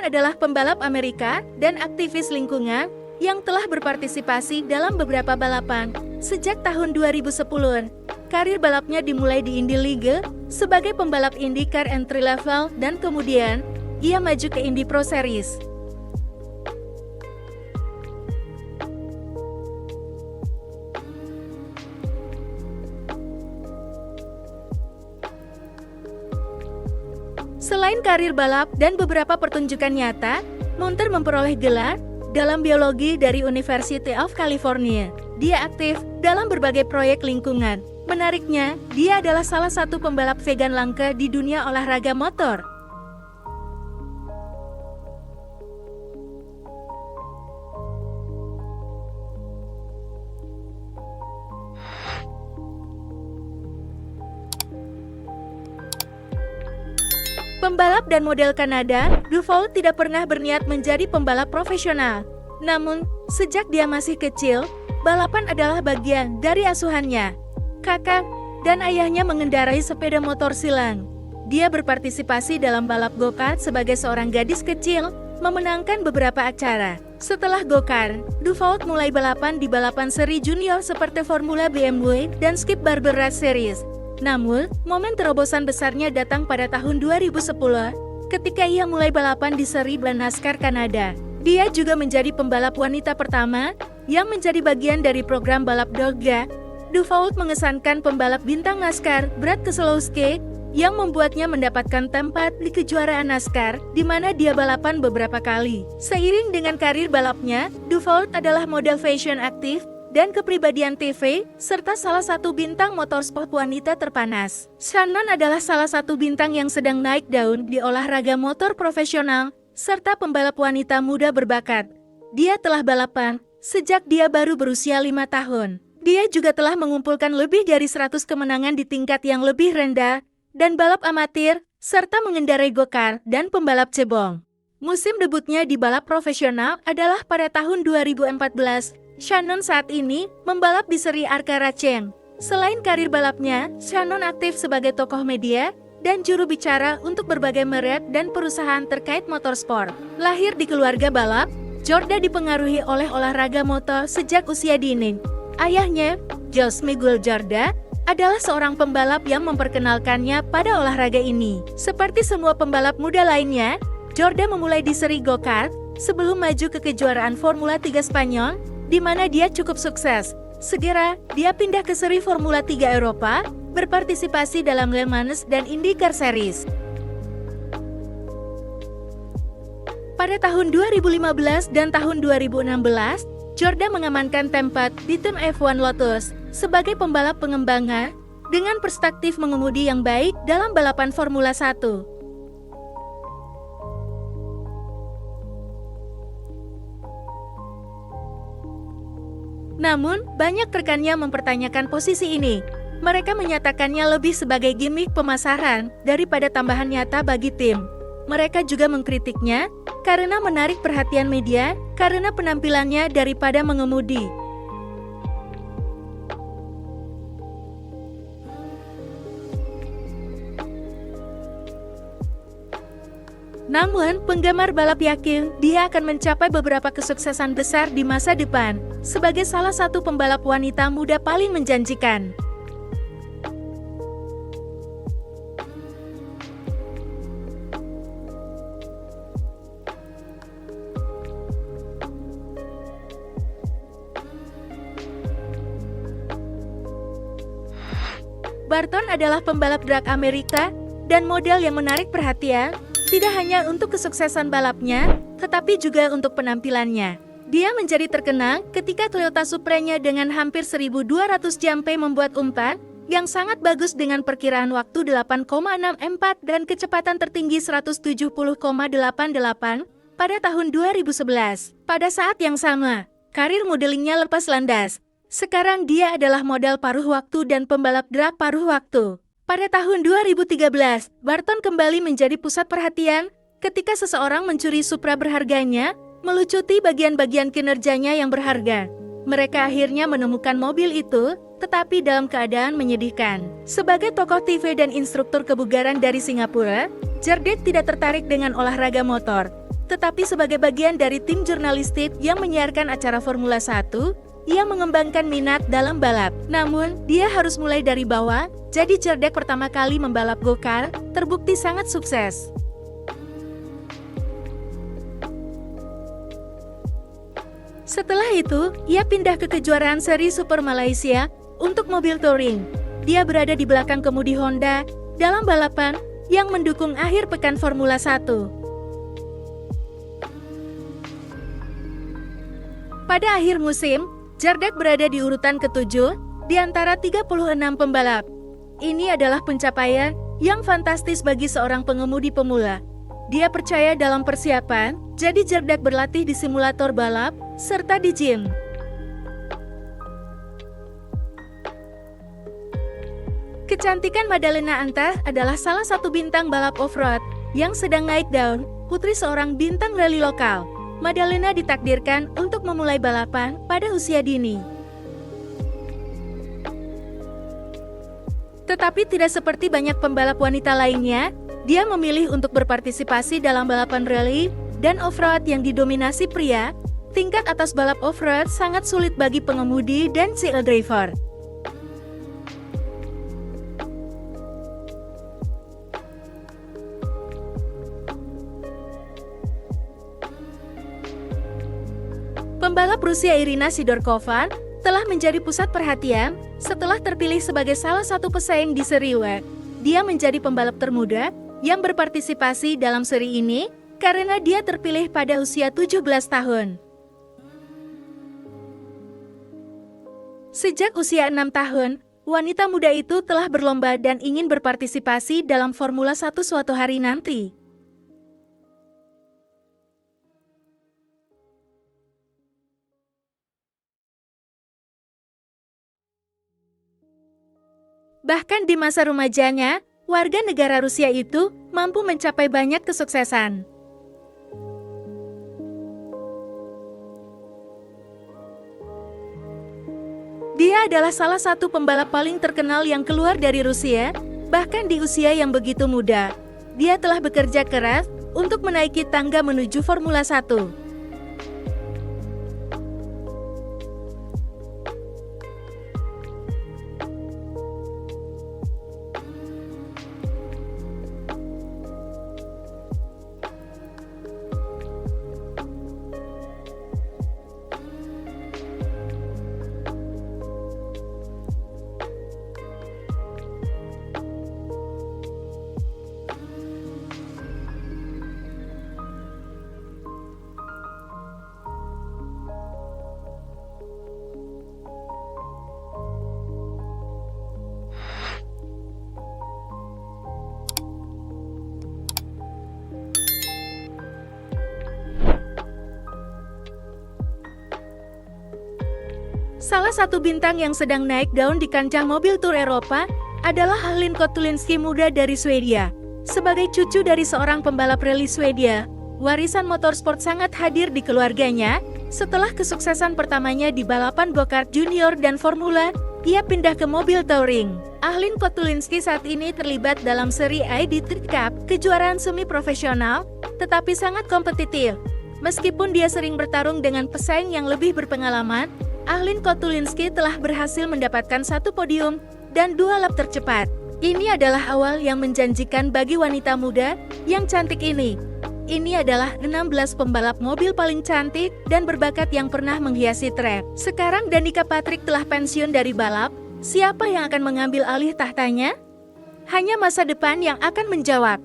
adalah pembalap Amerika dan aktivis lingkungan yang telah berpartisipasi dalam beberapa balapan sejak tahun 2010. Karir balapnya dimulai di Indy Liga sebagai pembalap IndyCar entry level dan kemudian ia maju ke Indy Pro Series. Selain karir balap dan beberapa pertunjukan nyata, Munter memperoleh gelar dalam biologi dari University of California. Dia aktif dalam berbagai proyek lingkungan. Menariknya, dia adalah salah satu pembalap vegan langka di dunia olahraga motor. Pembalap dan model Kanada, Dufault tidak pernah berniat menjadi pembalap profesional. Namun, sejak dia masih kecil, balapan adalah bagian dari asuhannya. Kakak dan ayahnya mengendarai sepeda motor silang. Dia berpartisipasi dalam balap go-kart sebagai seorang gadis kecil, memenangkan beberapa acara. Setelah go-kart, Dufault mulai balapan di balapan seri junior seperti Formula BMW dan Skip Barber Race Series. Namun, momen terobosan besarnya datang pada tahun 2010, ketika ia mulai balapan di seri NASCAR Kanada. Dia juga menjadi pembalap wanita pertama yang menjadi bagian dari program balap Dolga. Dufault mengesankan pembalap bintang NASCAR, Brad Keselowski, yang membuatnya mendapatkan tempat di kejuaraan NASCAR, di mana dia balapan beberapa kali. Seiring dengan karir balapnya, Dufault adalah model fashion aktif dan kepribadian TV, serta salah satu bintang motorsport wanita terpanas. Shannon adalah salah satu bintang yang sedang naik daun di olahraga motor profesional, serta pembalap wanita muda berbakat. Dia telah balapan sejak dia baru berusia 5 tahun. Dia juga telah mengumpulkan lebih dari 100 kemenangan di tingkat yang lebih rendah, dan balap amatir, serta mengendarai go-kart dan pembalap cebong. Musim debutnya di balap profesional adalah pada tahun 2014. Shannon saat ini membalap di seri ARCA Racing. Selain karir balapnya, Shannon aktif sebagai tokoh media dan juru bicara untuk berbagai merek dan perusahaan terkait motorsport. Lahir di keluarga balap, Jorda dipengaruhi oleh olahraga motor sejak usia dini. Ayahnya, Josh Miguel Jorda, adalah seorang pembalap yang memperkenalkannya pada olahraga ini. Seperti semua pembalap muda lainnya, Jorda memulai di seri go-kart sebelum maju ke kejuaraan Formula 3 Spanyol, di mana dia cukup sukses. Segera, dia pindah ke seri Formula 3 Eropa, berpartisipasi dalam Le Mans dan IndyCar Series. Pada tahun 2015 dan tahun 2016, Jorda mengamankan tempat di tim F1 Lotus sebagai pembalap pengembangan dengan perspektif mengemudi yang baik dalam balapan Formula 1. Namun, banyak rekannya mempertanyakan posisi ini. Mereka menyatakannya lebih sebagai gimmick pemasaran daripada tambahan nyata bagi tim. Mereka juga mengkritiknya karena menarik perhatian media karena penampilannya daripada mengemudi. Namun, penggemar balap yakin dia akan mencapai beberapa kesuksesan besar di masa depan, sebagai salah satu pembalap wanita muda paling menjanjikan. Barton adalah pembalap drag Amerika dan model yang menarik perhatian, tidak hanya untuk kesuksesan balapnya, tetapi juga untuk penampilannya. Dia menjadi terkenal ketika Toyota Supra-nya dengan hampir 1.200 jam-P membuat umpan yang sangat bagus dengan perkiraan waktu 8,664 dan kecepatan tertinggi 170,88 pada tahun 2011. Pada saat yang sama, karir modelingnya lepas landas. Sekarang dia adalah model paruh waktu dan pembalap drag paruh waktu. Pada tahun 2013, Barton kembali menjadi pusat perhatian ketika seseorang mencuri Supra berharganya, melucuti bagian-bagian kinerjanya yang berharga. Mereka akhirnya menemukan mobil itu, tetapi dalam keadaan menyedihkan. Sebagai tokoh TV dan instruktur kebugaran dari Singapura, Jorda tidak tertarik dengan olahraga motor. Tetapi sebagai bagian dari tim jurnalistik yang menyiarkan acara Formula 1, ia mengembangkan minat dalam balap. Namun, dia harus mulai dari bawah, jadi Cerdak pertama kali membalap go-kart terbukti sangat sukses. Setelah itu, ia pindah ke kejuaraan seri Super Malaysia untuk mobil touring. Dia berada di belakang kemudi Honda dalam balapan yang mendukung akhir pekan Formula 1. Pada akhir musim, Cerdak berada di urutan ke-7 di antara 36 pembalap. Ini adalah pencapaian yang fantastis bagi seorang pengemudi pemula. Dia percaya dalam persiapan, jadi Cerdak berlatih di simulator balap serta di gym. Kecantikan Madalena Antah adalah salah satu bintang balap off-road yang sedang naik daun, putri seorang bintang rally lokal. Madalena ditakdirkan untuk memulai balapan pada usia dini. Tetapi tidak seperti banyak pembalap wanita lainnya, dia memilih untuk berpartisipasi dalam balapan rally dan off-road yang didominasi pria. Tingkat atas balap off-road sangat sulit bagi pengemudi dan CL driver. Pembalap Rusia Irina Sidorkova telah menjadi pusat perhatian setelah terpilih sebagai salah satu pesaing di seri WEC. Dia menjadi pembalap termuda yang berpartisipasi dalam seri ini karena dia terpilih pada usia 17 tahun. Sejak usia 6 tahun, wanita muda itu telah berlomba dan ingin berpartisipasi dalam Formula 1 suatu hari nanti. Bahkan di masa remajanya, warga negara Rusia itu mampu mencapai banyak kesuksesan. Dia adalah salah satu pembalap paling terkenal yang keluar dari Rusia, bahkan di usia yang begitu muda. Dia telah bekerja keras untuk menaiki tangga menuju Formula 1. Salah satu bintang yang sedang naik daun di kancah mobil Tour Eropa adalah Ahlin Kotulinski muda dari Swedia. Sebagai cucu dari seorang pembalap rally Swedia, warisan motorsport sangat hadir di keluarganya. Setelah kesuksesan pertamanya di balapan go-kart junior dan formula, ia pindah ke mobil touring. Ahlin Kotulinski saat ini terlibat dalam seri ID Street Cup, kejuaraan semi profesional, tetapi sangat kompetitif. Meskipun dia sering bertarung dengan pesaing yang lebih berpengalaman, Ahlin Kotulinski telah berhasil mendapatkan 1 podium dan 2 lap tercepat. Ini adalah awal yang menjanjikan bagi wanita muda yang cantik ini. Ini adalah 16 pembalap mobil paling cantik dan berbakat yang pernah menghiasi trek. Sekarang Danica Patrick telah pensiun dari balap. Siapa yang akan mengambil alih tahtanya? Hanya masa depan yang akan menjawab.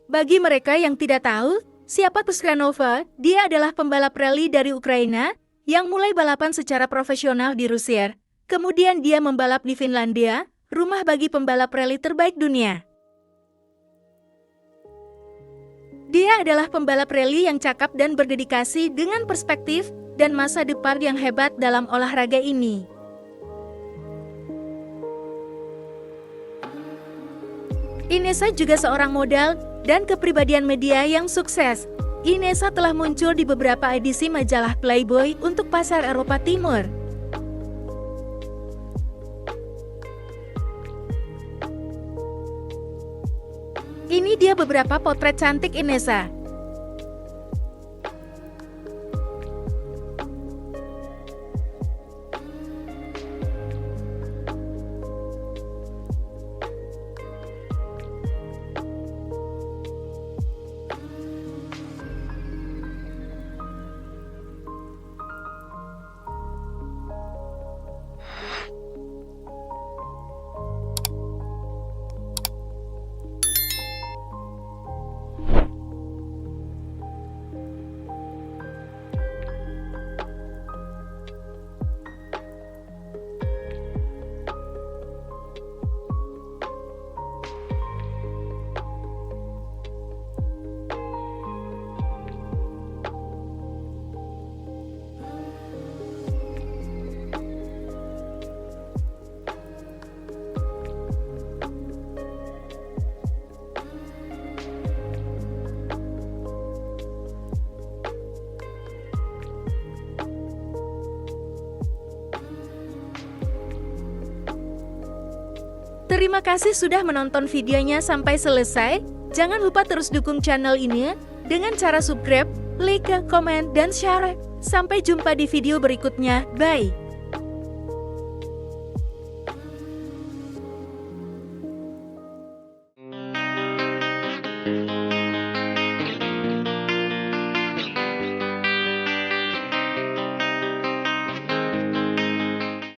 Bagi mereka yang tidak tahu, siapa Pushkanova, dia adalah pembalap rally dari Ukraina yang mulai balapan secara profesional di Rusia. Kemudian dia membalap di Finlandia, rumah bagi pembalap rally terbaik dunia. Dia adalah pembalap rally yang cakap dan berdedikasi dengan perspektif dan masa depan yang hebat dalam olahraga ini. Inessa juga seorang model dan kepribadian media yang sukses. Inessa telah muncul di beberapa edisi majalah Playboy untuk pasar Eropa Timur. Ini dia beberapa potret cantik Inessa. Terima kasih sudah menonton videonya sampai selesai. Jangan lupa terus dukung channel ini dengan cara subscribe, like, komen, dan share. Sampai jumpa di video berikutnya. Bye!